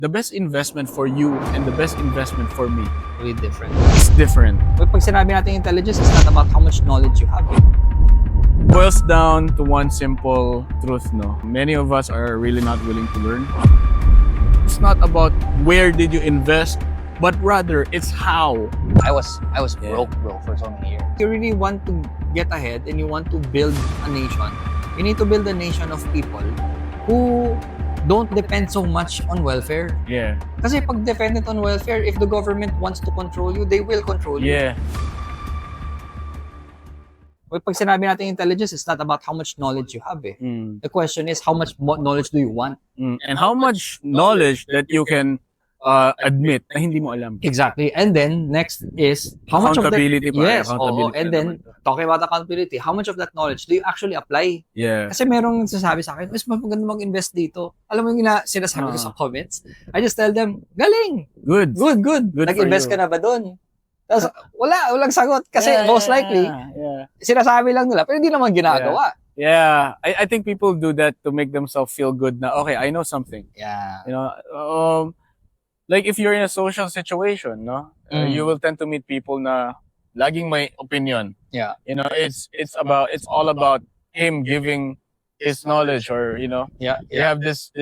The best investment for you and the best investment for me Really different. is different. But pag sinabi natin intelligence, it's not about how much knowledge you have. Boils down to one simple truth, no? Many of us are really not willing to learn. It's not about where did you invest, but rather it's how. I was Yeah. broke, bro, for so many years. If you really want to get ahead and you want to build a nation, you need to build a nation of people who don't depend so much on welfare. Yeah. Kasi pag dependent on welfare, if the government wants to control you, they will control you. Yeah. Well, pag sinabi natin intelligence, it's not about how much knowledge you have. The question is, how much knowledge do you want? And how much knowledge that you can admit na hindi mo alam. Exactly. And then, next is, how much of that... Accountability pa. Yes, Accountability oo. And na then, naman to. talking about accountability, how much of that knowledge do you actually apply? Yeah. Kasi merong sasabi sa akin, mas maganda mag-invest dito. Alam mo yung sinasabi ko sa comments? I just tell them, galing! Good. Good. Good for Nag-invest you. ka na ba doon? Tapos, walang sagot. Kasi Yeah, most likely, Yeah. sinasabi lang nila, pero hindi naman ginagawa. Yeah. I think people do that to make themselves feel good na, okay, I know something. Yeah. You know, like if you're in a social situation, no, you will tend to meet people na laging may opinion. Yeah. You know, it's all about him giving his knowledge, or you know, Yeah. you have this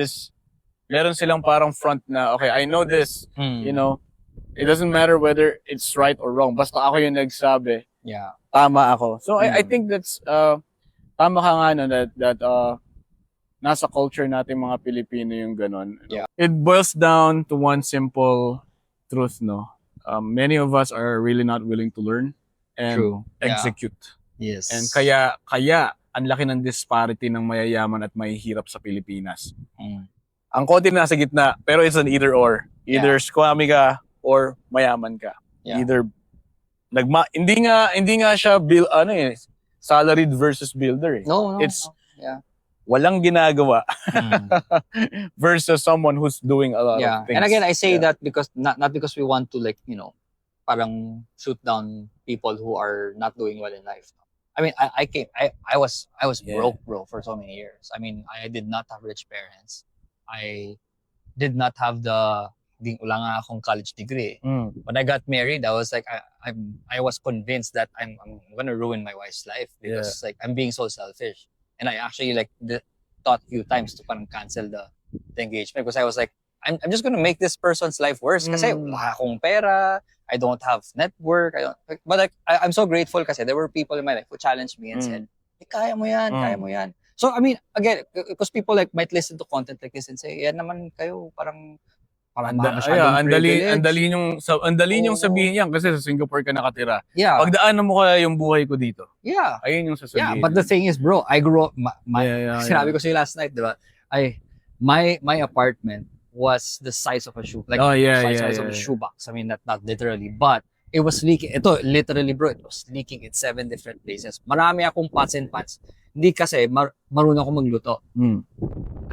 meron silang parang front na, okay, I know this, you know, it doesn't matter whether it's right or wrong, basta ako yung nagsabi, Yeah. tama ako. So I think that's tama ka nga no, that nasa culture natin mga Pilipino yung ganon. Yeah. It boils down to one simple truth, no. Many of us are really not willing to learn and True. Yeah. execute. Yes. And kaya ang laki ng disparity ng mayayaman at mahihirap sa Pilipinas. Ang konti nasa gitna, pero it's an either or. Either squammy ka or mayaman ka. Yeah. Either hindi nga siya salaried versus builder. No. It's Yeah. walang ginagawa versus someone who's doing a lot Yeah. of things. And again, I say Yeah. that because not because we want to parang shoot down people who are not doing well in life. I mean, I was Yeah. broke, bro, for so many years. I mean, I did not have rich parents. I did not have wala nga akong college degree. When I got married, I was like, I was convinced that I'm gonna ruin my wife's life because I'm being so selfish. And I actually thought a few times to parang cancel the engagement because I was like, I'm just gonna make this person's life worse kasi wala akong pera, I don't have network, but I'm so grateful kasi there were people in my life who challenged me and said, kaya mo yan. So I mean, again, because people might listen to content like this and say, yan naman kayo, parang masyadong privilege. Ang dali niyong Oo. sabihin yan kasi sa Singapore ka nakatira. Yeah. Pagdaanan mo kaya yung buhay ko dito. Yeah. Ayun yung sasabihin. Yeah, but the thing is, bro, I grew up, sinabi Yeah. ko sa'yo last night, di ba? My apartment was the size of a shoe. Size of a shoebox. I mean, not literally, but it was leaking. Ito, literally, bro, it was leaking in 7 different places. Marami akong pots and pans. Hindi kasi marunong ako magluto.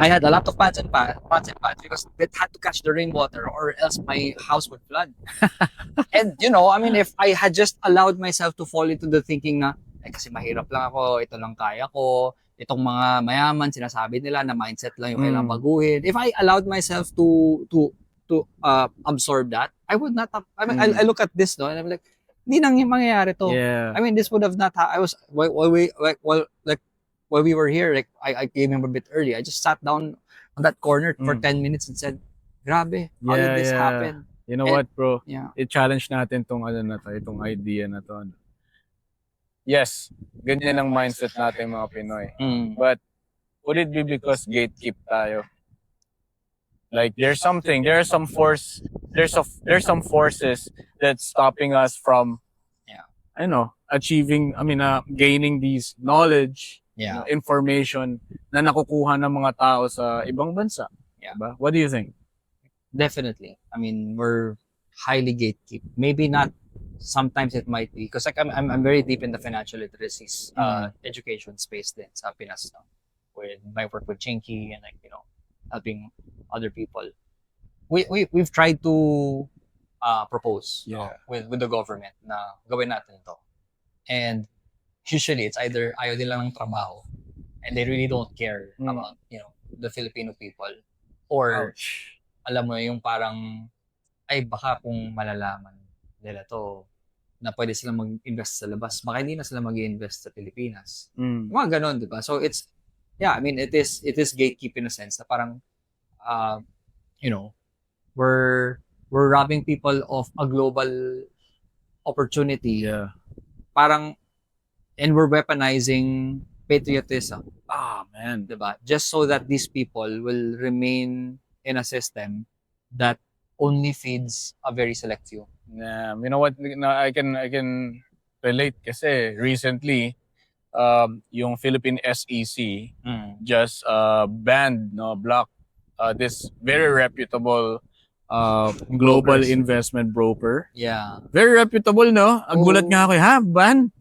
I had a lot of pots and pans because it had to catch the rainwater or else my house would flood. And I mean, if I had just allowed myself to fall into the thinking na, kasi mahirap lang ako, ito lang kaya ko, itong mga mayaman, sinasabi nila na mindset lang yung kailangan baguhin. If I allowed myself to absorb that, I would not have, I mean, I look at this, no, and I'm like, hindi nang mangyayari to. Yeah. I mean, this would have not, while we were here, I came in a bit early. I just sat down on that corner for 10 minutes and said, grabe, how did this happen? You know what, bro? Yeah. I-challenge natin itong itong idea na to. Yes, ganyan ang mindset natin mga Pinoy. But would it be because gatekeep tayo? Like there's some forces that's stopping us from gaining these knowledge, information na nakukuha ng mga tao sa ibang bansa. Yeah. Diba? What do you think? Definitely. I mean, we're highly gatekeep. Maybe not. Sometimes it might be because I'm very deep in the financial literacy education space din sa Pinas, no? With my work with Chinky and helping other people. We've tried to propose with the government na gawin natin to. And usually it's either ayaw nila ng trabaho and they really don't care about the Filipino people, or alam mo yung parang, ay baka kung malalaman nila to, na pwede silang mag-invest sa labas, baka hindi na sila mag-invest sa Pilipinas. Mga ganon, di ba? So it's, yeah, I mean, it is gatekeeping in a sense na parang, you know, we're robbing people of a global opportunity. Yeah. Parang, and we're weaponizing patriotism. Man. Diba? Just so that these people will remain in a system that only feeds a very select few. Yeah, you know what? I can relate kasi recently, yung Philippine SEC just banned, blocked this very reputable global Brokers. investment broker. Yeah. Very reputable, no? Ang gulat Oo. nga ako, ban?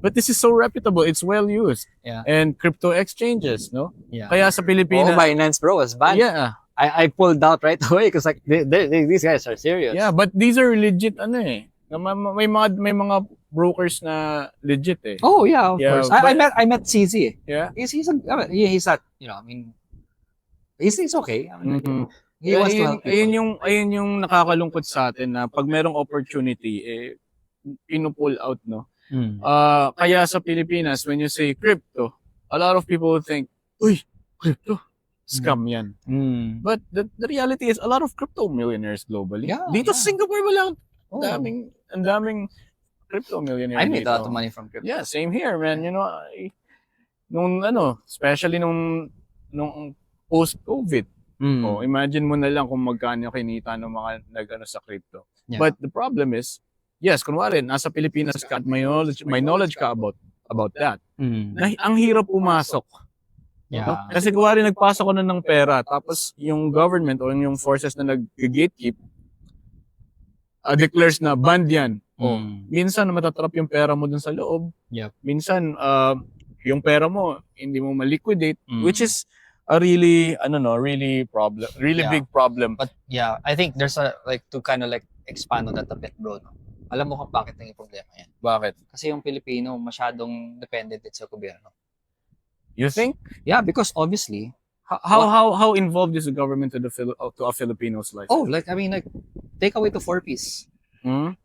But this is so reputable. It's well used. Yeah. And crypto exchanges, no? Yeah. Kaya sa Pilipinas, Binance, bro, was banned. yeah. I pulled out right away because like these guys are serious. Yeah, but these are legit may mga brokers na legit eh. Oh yeah, of course. I met CZ. Yeah. He's not, you know, I mean, he's okay. I mean, he wants to help people. Ayun yung nakakalungkot sa atin na pag merong opportunity pinupull out, no. Kaya sa Pilipinas, when you say crypto, a lot of people think, uy, crypto, scam yan. But the reality is a lot of crypto millionaires globally. Yeah, dito sa Singapore wala, ang daming crypto millionaires. I made dito. a lot of money from crypto. Yeah, same here, man. You know, especially nung post-COVID. Imagine mo na lang kung magkano kinita ng mga nag-ano sa crypto. Yeah. But the problem is, yes, kunwari, nasa Pilipinas ka at may knowledge ka about that. Ang hirap pumasok. Yeah. No? Kasi kunwari nagpasok ko na ng pera, tapos yung government o yung forces na nag-gatekeep declares na banned yan. Minsan matatrap yung pera mo dun sa loob. Yep. Minsan yung pera mo hindi mo ma-liquidate, which is a really big problem. But yeah, I think there's a to kind of expand on that a bit, bro. No? Alam mo kung bakit naging problema yan? Bakit? Kasi yung Pilipino masyadong dependent sa gobyerno. You think? Yeah, because obviously, how involved is the government to a Filipino's life? Oh, take away the 4-piece. Alam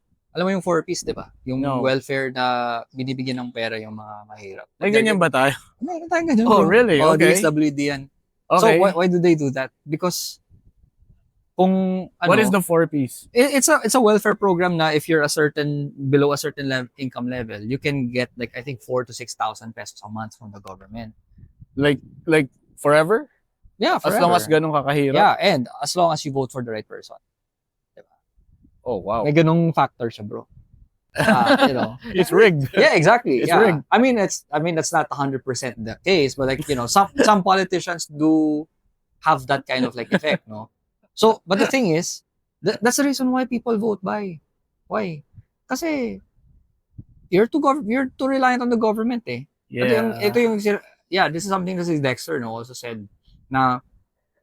mo yung 4-piece, di ba? Yung welfare na binibigyan ng pera yung mga mahirap. Ay, ganyan ba tayo? Meron tayong ganyan. Oh, really? Okay. DSWD yan. Okay. So, why do they do that? Because, what is the 4-piece? It's a welfare program na if you're below a certain income level, you can get I think 4,000 to 6,000 pesos a month from the government. Like forever? Yeah, forever. As long as ganun kakahirap? Yeah, and as long as you vote for the right person. Diba? Oh, wow. May ganung factor siya, bro. You know. It's rigged. Yeah, exactly. It's rigged. I mean, that's not 100% the case, but some politicians do have that kind of effect, no? So, but the thing is, that's the reason why people vote by. Why? Kasi you're too reliant on the government eh. Yeah. This is something that Dexter also said na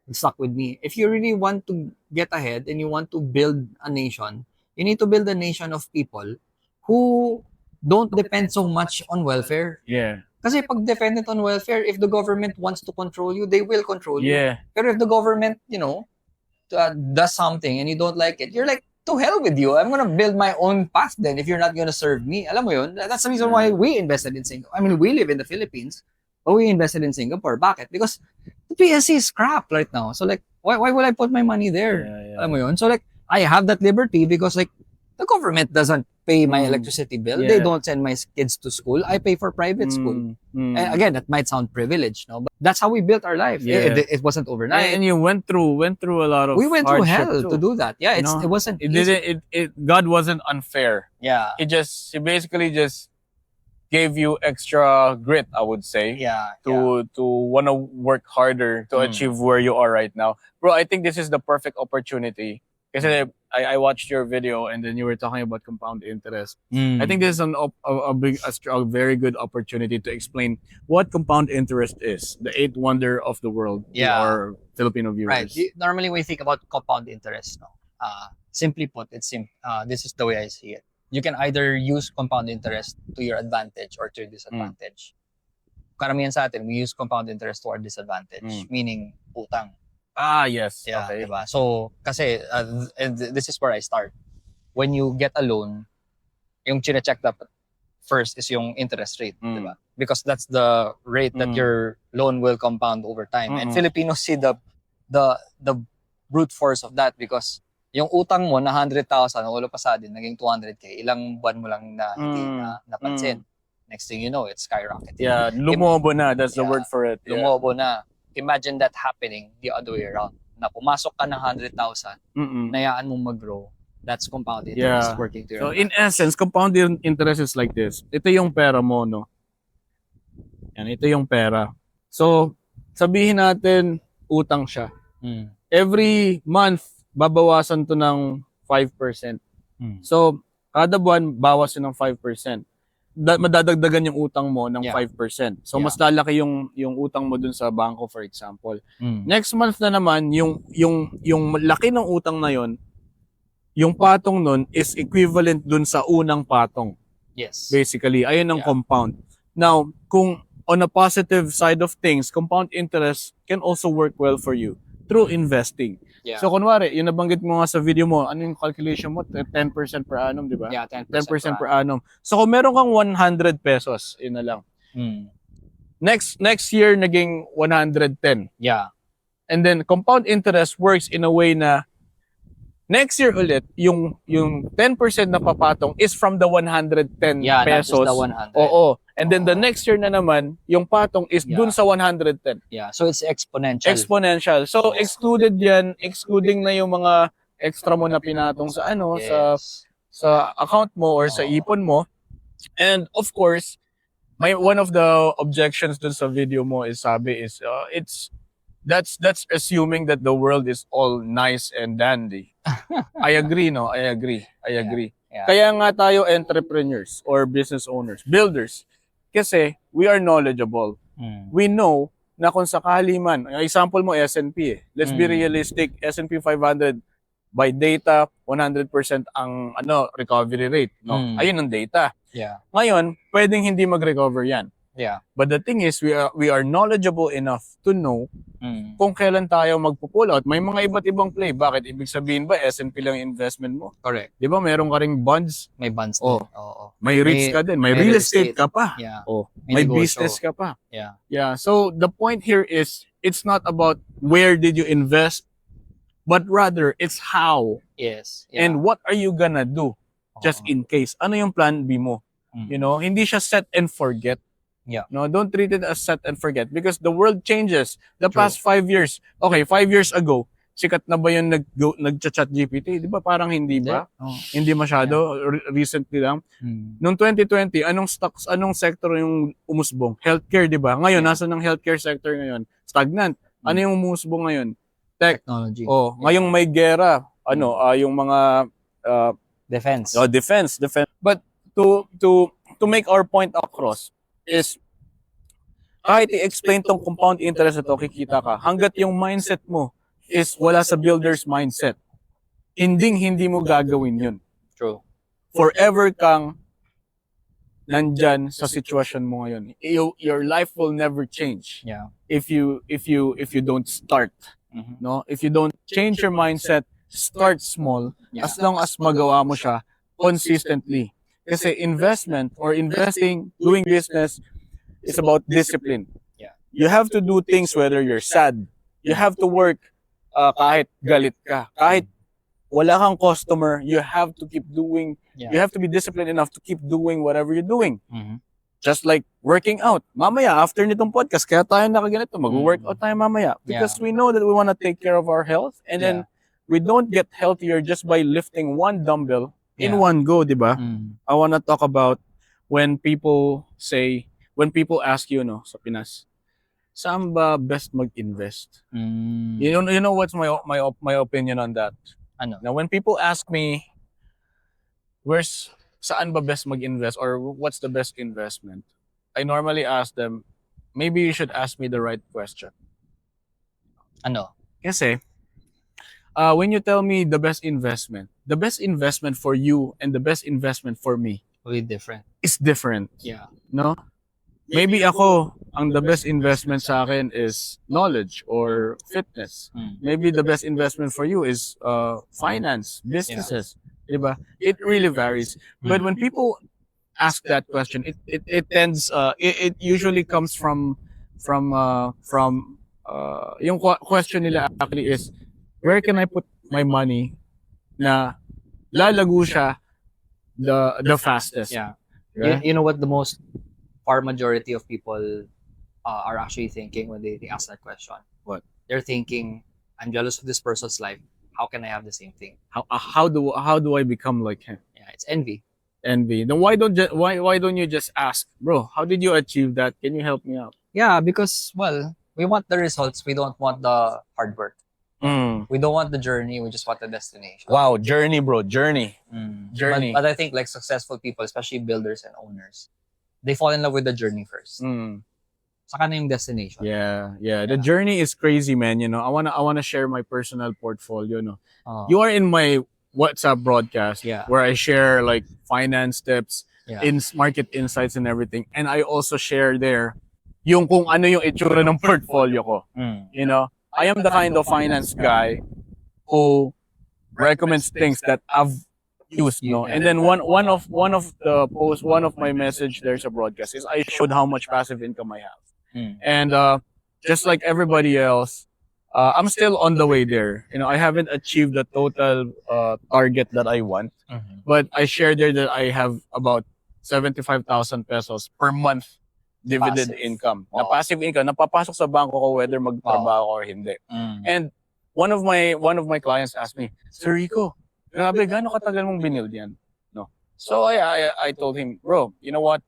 it stuck with me. If you really want to get ahead and you want to build a nation, you need to build a nation of people who don't depend so much on welfare. Yeah. Kasi pag dependent on welfare, if the government wants to control you, they will control you. Yeah. Pero if the government, does something and you don't like it, you're like, to hell with you. I'm gonna build my own path then if you're not gonna serve me. Alam mo yun? That's the reason why we invested in Singapore. I mean, we live in the Philippines, but we invested in Singapore. Bakit? Because the PSC is crap right now. So why would I put my money there? Yeah. Alam mo yun? So I have that liberty because the government doesn't pay my electricity bill. Yeah. They don't send my kids to school. I pay for private school. And again, that might sound privileged, no? But that's how we built our life. Yeah. It wasn't overnight. And you went through a lot of We went through hardship hell too. to do that. Yeah, it wasn't easy. God wasn't unfair. Yeah. He basically just gave you extra grit, I would say. Yeah. To want to work harder to achieve where you are right now. Bro, I think this is the perfect opportunity. Kasi I watched your video and then you were talking about compound interest. I think this is a very good opportunity to explain what compound interest is, the eighth wonder of the world to our Filipino viewers. Right. Normally when we think about compound interest, simply put, this is the way I see it. You can either use compound interest to your advantage or to your disadvantage. Karamihan sa atin, we use compound interest to our disadvantage, meaning utang. Yes. Yeah, Okay. diba? So, kasi, and this is where I start. When you get a loan, yung chine-check dapat first is yung interest rate, diba? Because that's the rate that your loan will compound over time. And Filipinos see the brute force of that because yung utang mo na 100,000, all of a sudden, naging 200K, ilang buwan mo lang na hindi na napansin. Next thing you know, it's skyrocketing. Yeah, lumobo na. That's the word for it. Lumobo na. Imagine that happening the other way around. Na pumasok ka ng 100,000, nayaan mong mag-grow. That's compound interest working to your So in essence, compound interest is like this. Ito yung pera mo, no? Yan, ito yung pera. So, sabihin natin, utang siya. Every month, babawasan to ng 5%. So, kada buwan, bawas yun ng 5%. Madadagdagan yung utang mo ng 5%. So, mas lalaki yung utang mo dun sa bangko, for example. Next month na naman, yung laki ng utang na yon, yung patong nun is equivalent dun sa unang patong. Yes. Basically, ayun ang compound. Now, kung on a positive side of things, compound interest can also work well for you through investing. Yeah. So, kunwari, yung nabanggit mo nga sa video mo, ano yung calculation mo? 10% per annum, di ba? Yeah, 10% 10% per annum. So, kung meron kang 100 pesos, yun na lang. Next year, naging 110. Yeah. And then, compound interest works in a way na next year ulit, yung 10% na papatong is from the 110 pesos. Not just the 100. Oo. And then the next year na naman, yung patong is dun sa 110. Yeah, so it's exponential. Exponential. So excluded yan, excluding na yung mga extra mo na pinatong sa sa account mo or sa ipon mo. And of course, one of the objections dun sa video mo is that's assuming that the world is all nice and dandy. I agree, no? I agree. Yeah. Kaya nga tayo entrepreneurs or business owners, builders, kasi we are knowledgeable. We know na kung sakali man, example mo S&P Let's be realistic, S&P 500 by data, 100% ang recovery rate, no? Ayun ang data. Yeah. Ngayon, pwedeng hindi mag-recover 'yan. Yeah. But the thing is, we are knowledgeable enough to know kung kailan tayo magpo-pull out. May mga iba't ibang play. Bakit? Ibig sabihin ba, S&P lang yung investment mo? Correct. Di ba, meron ka ring bonds? May bonds din. Oo. May REITs ka din. May real estate ka pa. Yeah. May business ka pa. Yeah. Yeah. So, the point here is, it's not about where did you invest, but rather, it's how. Yes. Yeah. And what are you gonna do just in case? Ano yung plan B mo? You know, hindi siya set and forget. Yeah. No, don't treat it as set and forget because the world changes. The past 5 years. Okay, 5 years ago, sikat na ba yung nag-chat GPT? Di ba parang hindi pa? Hindi masyado. Recently lang. Noong 2020, anong sector yung umusbong? Healthcare, di ba? Ngayon, nasa ng healthcare sector ngayon? Stagnant. Ano yung umusbong ngayon? Technology. Ngayong may gera. Yung mga defense. Defense. But to make our point across, is kahit i-explain tong compound interest na to, kikita ka, hanggat yung mindset mo is wala sa builder's mindset, hindi mo gagawin yun. True. Forever kang nandyan sa sitwasyon mo ngayon. Your life will never change. Yeah. If you don't start. No? If you don't change your mindset, start small, as long as magawa mo siya consistently. Kasi investment or investing, doing business is about discipline. Yeah. You have to do things whether you're sad. You have to work kahit galit ka. Kahit wala kang customer, you have to keep doing. Yeah. You have to be disciplined enough to keep doing whatever you're doing. Just like working out. Mamaya, after nitong podcast, kaya tayo nakaganito, mag-workout tayo mamaya. Because we know that we want to take care of our health and then we don't get healthier just by lifting one dumbbell in one go, di ba? I want to talk about when people ask you, sa Pinas, saan ba best mag-invest? You know what's my opinion on that? Ano? Now, when people ask me, saan ba best mag-invest or what's the best investment? I normally ask them, maybe you should ask me the right question. Ano? Kasi, when you tell me the best investment for you and the best investment for me Way different. is different. Yeah. No? maybe ako, ang the best investment sa akin is knowledge or fitness. Maybe the best investment for you is finance, businesses. Diba? It really varies. But when people ask that question, it tends it usually comes from yung question nila actually is, where can I put my money na lalago siya the fastest? Yeah. Yeah. You know what the most far majority of people are actually thinking when they ask that question? What? They're thinking, I'm jealous of this person's life. How can I have the same thing? How do I become like him? Yeah, it's envy. Envy. Then why don't you just ask, bro? How did you achieve that? Can you help me out? Yeah, because well, we want the results. We don't want the hard work. We don't want the journey. We just want the destination. Wow, journey, bro. Journey. Journey. But I think like successful people, especially builders and owners, they fall in love with the journey first. Saka na yung destination. Yeah. The journey is crazy, man. You know, I wanna share my personal portfolio. No, you are in my WhatsApp broadcast, where I share like finance tips, in market insights and everything, and I also share there yung kung ano yung itsura ng portfolio ko. You know, I am the kind of finance guy who recommends things that I've used, no. And then one of the posts, one of my message there's a broadcast is I showed how much passive income I have. And just like everybody else, I'm still on the way there. You know, I haven't achieved the total target that I want, but I shared there that I have about 75,000 pesos per month dividend income. Na passive income, napapasok sa bangko ko whether magtrabaho or hindi. And one of my clients asked me, Sir Rico, grabe, gaano katagal mong binild yan? No. So I told him, bro, you know what?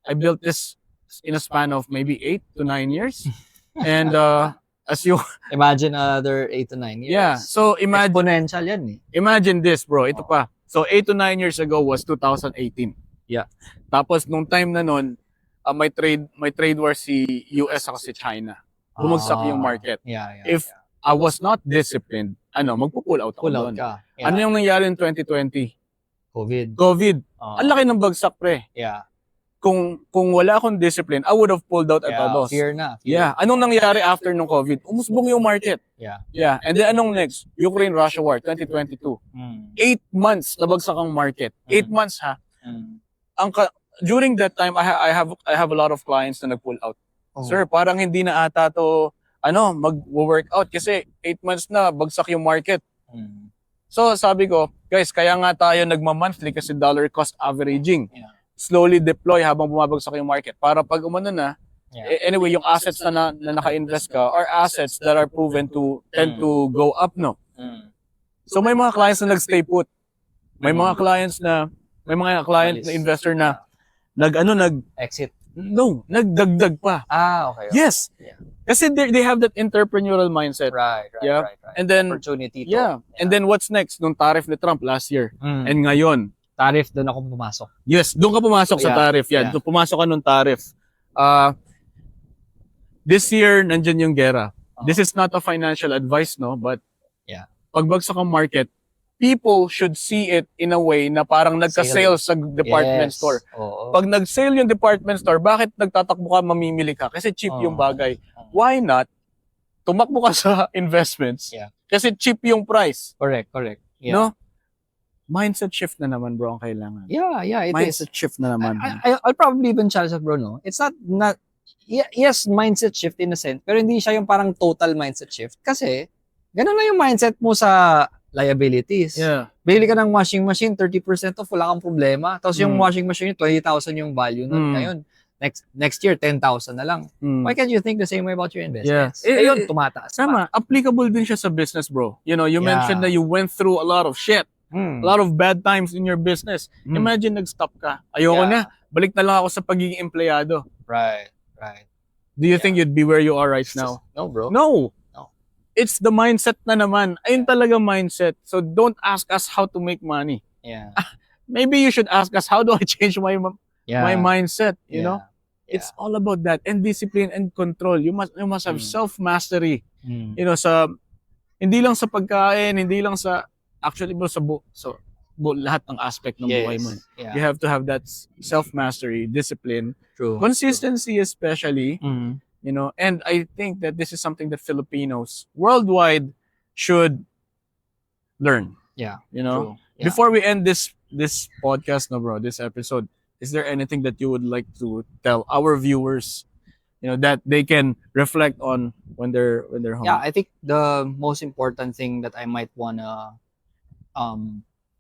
I built this in a span of maybe 8 to 9 years. And as you imagine another 8 to 9 years. Yeah. So exponential yan eh. Imagine this, bro. Ito pa. So 8 to 9 years ago was 2018. Yeah. Tapos nung time na nun, may trade war si US at si China. Bumagsak yung market. If I was not disciplined, magpo-pull out ako doon. Ano yung nangyari in 2020? COVID. Ang laki ng bagsak, pre. Yeah. Kung wala akong discipline, I would have pulled out at todos. Fear na. Yeah. Anong nangyari after ng COVID? Umusbong yung market. Yeah. And then anong next? Ukraine-Russia war, 2022. 8 months nabagsak ang market. 8 months, ha? During that time, I have a lot of clients na nag-pull out. Sir, parang hindi na ata to mag-work out kasi 8 months na bagsak yung market. So sabi ko, guys, kaya nga tayo nagma-monthly kasi dollar cost averaging. Slowly deploy habang bumabagsak yung market para pag umano na, anyway, yung assets na naka-invest ka are assets that are proven to tend to go up, no? So may mga clients na nag-stay put. May mga clients na investor na exit. No, nagdagdag pa. Okay. Yes. Yeah. Kasi they have that entrepreneurial mindset. Right. And then opportunity to. Yeah. And then what's next? Nung tariff ni Trump last year. And ngayon, tariff, doon ako pumasok. Yes, doon ka pumasok sa tariff yan. Doon pumasok ka nung tariff. This year, nandyan yung gera. This is not a financial advice, no? But pagbagsak ang market, people should see it in a way na parang nagka-sale sa department store. Pag nag-sale yung department store, bakit nagtatakbo ka, mamimili ka? Kasi cheap yung bagay. Why not? Tumakbo ka sa investments. Kasi cheap yung price. Correct. Yeah. No? Mindset shift na naman, bro, ang kailangan. Yeah, it mindset is. Shift na naman. I'll probably even challenge that, bro, no? It's not yes, mindset shift in a sense, pero hindi siya yung parang total mindset shift. Kasi, ganun na yung mindset mo sa liabilities. Yeah. Bili ka ng washing machine, 30% off, wala kang problema. Tapos yung washing machine, 20,000 yung value nun. Ngayon, next year, 10,000 na lang. Why can't you think the same way about your investments? Yun, tumataas. Tama. Applicable din siya sa business, bro. You know, you mentioned that you went through a lot of shit. A lot of bad times in your business. Imagine nag-stop ka. Ayoko na. Balik na lang ako sa pagiging empleyado. Right. Do you think you'd be where you are right now? No, bro. No. It's the mindset na naman. Ayun talaga mindset. So don't ask us how to make money. Yeah. Maybe you should ask us, how do I change my mindset? You know? It's all about that. And discipline and control. You must have self-mastery. You know, hindi lang sa pagkain, hindi lang sa actually, bro, lahat ng aspect ng buhay mo. Yeah. You have to have that self-mastery, discipline, True. consistency especially, Mm. you know, and I think that this is something that Filipinos worldwide should learn. Yeah. You know, True. Yeah. before we end this podcast, no bro, this episode, is there anything that you would like to tell our viewers, you know, that they can reflect on when they're home? Yeah, I think the most important thing that I might wanna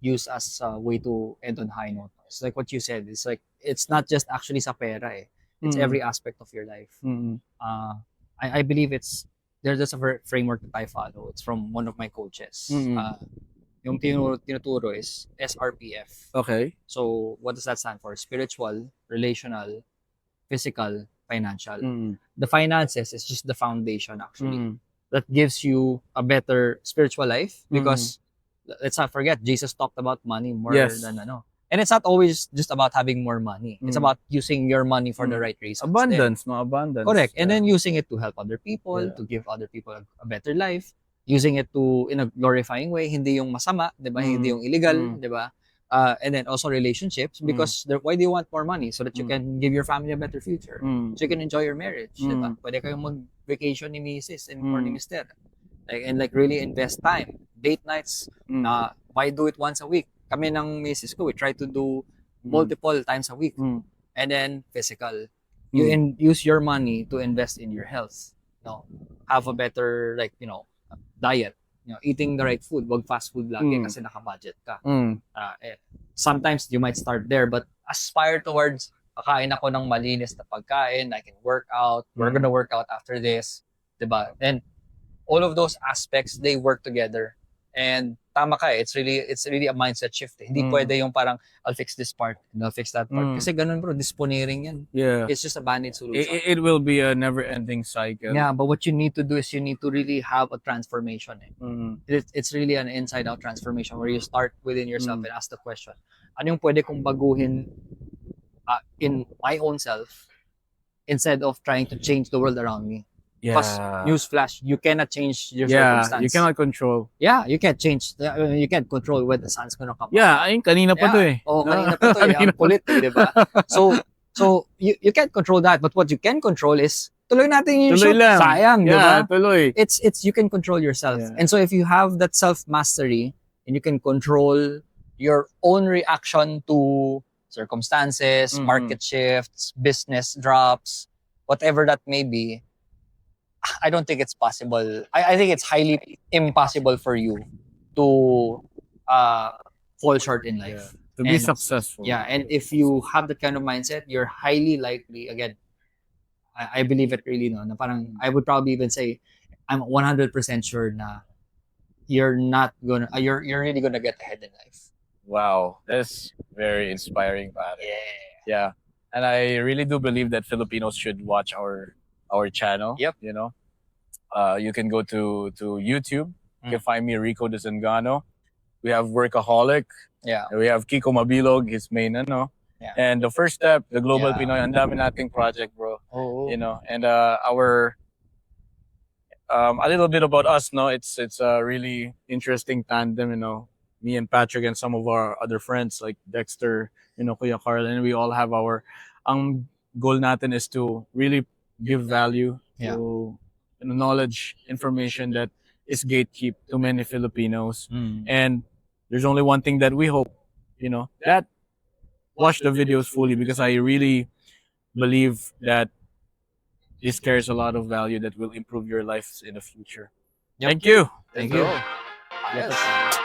use as a way to end on high note is like what you said. It's like it's not just actually sa pera eh. It's Mm. every aspect of your life. Mm. I believe there's just a framework that I follow. It's from one of my coaches. Mm. Yung tinuturo is SRPF. Okay. So what does that stand for? Spiritual, relational, physical, financial. Mm. The finances is just the foundation actually. Mm. That gives you a better spiritual life because let's not forget Jesus talked about money more Yes. than ano. And it's not always just about having more money. It's Mm. about using your money for the right reasons. Abundance, no abundance. Correct. And Yeah. then using it to help other people, Yeah. to give other people a better life, using it to in a glorifying way, hindi yung masama, 'di ba? Hindi yung illegal, 'di ba? And then also relationships because why do you want more money so that you can give your family a better future? Mm. So you can enjoy your marriage, 'di ba? Pwede kayong mag-vacation ni Mrs. and or ni Mr. Like really invest time. Date nights, why do it once a week? Kami ng Mrs. ko, we try to do multiple times a week. And then physical. You use your money to invest in your health. No, have a better diet. Eating the right food, wag fast food lagi kasi naka-budget ka. Sometimes you might start there, but aspire towards kakain ako ng malinis na pagkain, I can work out, we're gonna work out after this, diba? And all of those aspects, they work together. And tama ka, it's really a mindset shift. Hindi pwede yung parang I'll fix this part and I'll fix that part. Kasi ganun bro, disponeering yan. Yeah. It's just a band-aid solution. It will be a never-ending cycle. Yeah, but what you need to do is you need to really have a transformation. It's really an inside-out transformation where you start within yourself and ask the question, ano yung pwede kong baguhin in my own self instead of trying to change the world around me? Because newsflash, you cannot change your circumstance. You cannot control. Yeah, you can't change. You can't control when the sun's gonna come. Yeah, ayun, kanina pa to eh. Oh, kanina pa to eh. Ang kulit eh, di ba? So you can't control that, but what you can control is tuloy natin yung shoot. Lang. Sayang, di ba? Tuloy. It's you can control yourself. Yeah. And so if you have that self-mastery and you can control your own reaction to circumstances, market shifts, business drops, whatever that may be, I don't think it's possible. I think it's highly impossible for you to fall short in life. To be successful. Yeah, and if you have that kind of mindset, you're highly likely, again, I believe it really, no, na parang, I would probably even say, I'm 100% sure na you're really gonna get ahead in life. Wow, that's very inspiring, pare. Yeah. And I really do believe that Filipinos should watch our channel. Yep. You know, you can go to YouTube. You can find me Rico Desengano. We have Workaholic. Yeah. We have Kiko Mabilog, his main ano. Yeah. And the first step, the Global Pinoy, ang dami nating project, bro. Oh. You know, and our a little bit about us, no. It's a really interesting tandem, you know. Me and Patrick and some of our other friends like Dexter, you know, Kuya Carl, and we all have ang goal natin is to really give value to knowledge, information that is gatekeep to many Filipinos. And there's only one thing that we hope, you know, that watch the videos fully, because I really believe that this carries a lot of value that will improve your lives in the future. Yep. Thank you. Thank you. Yes.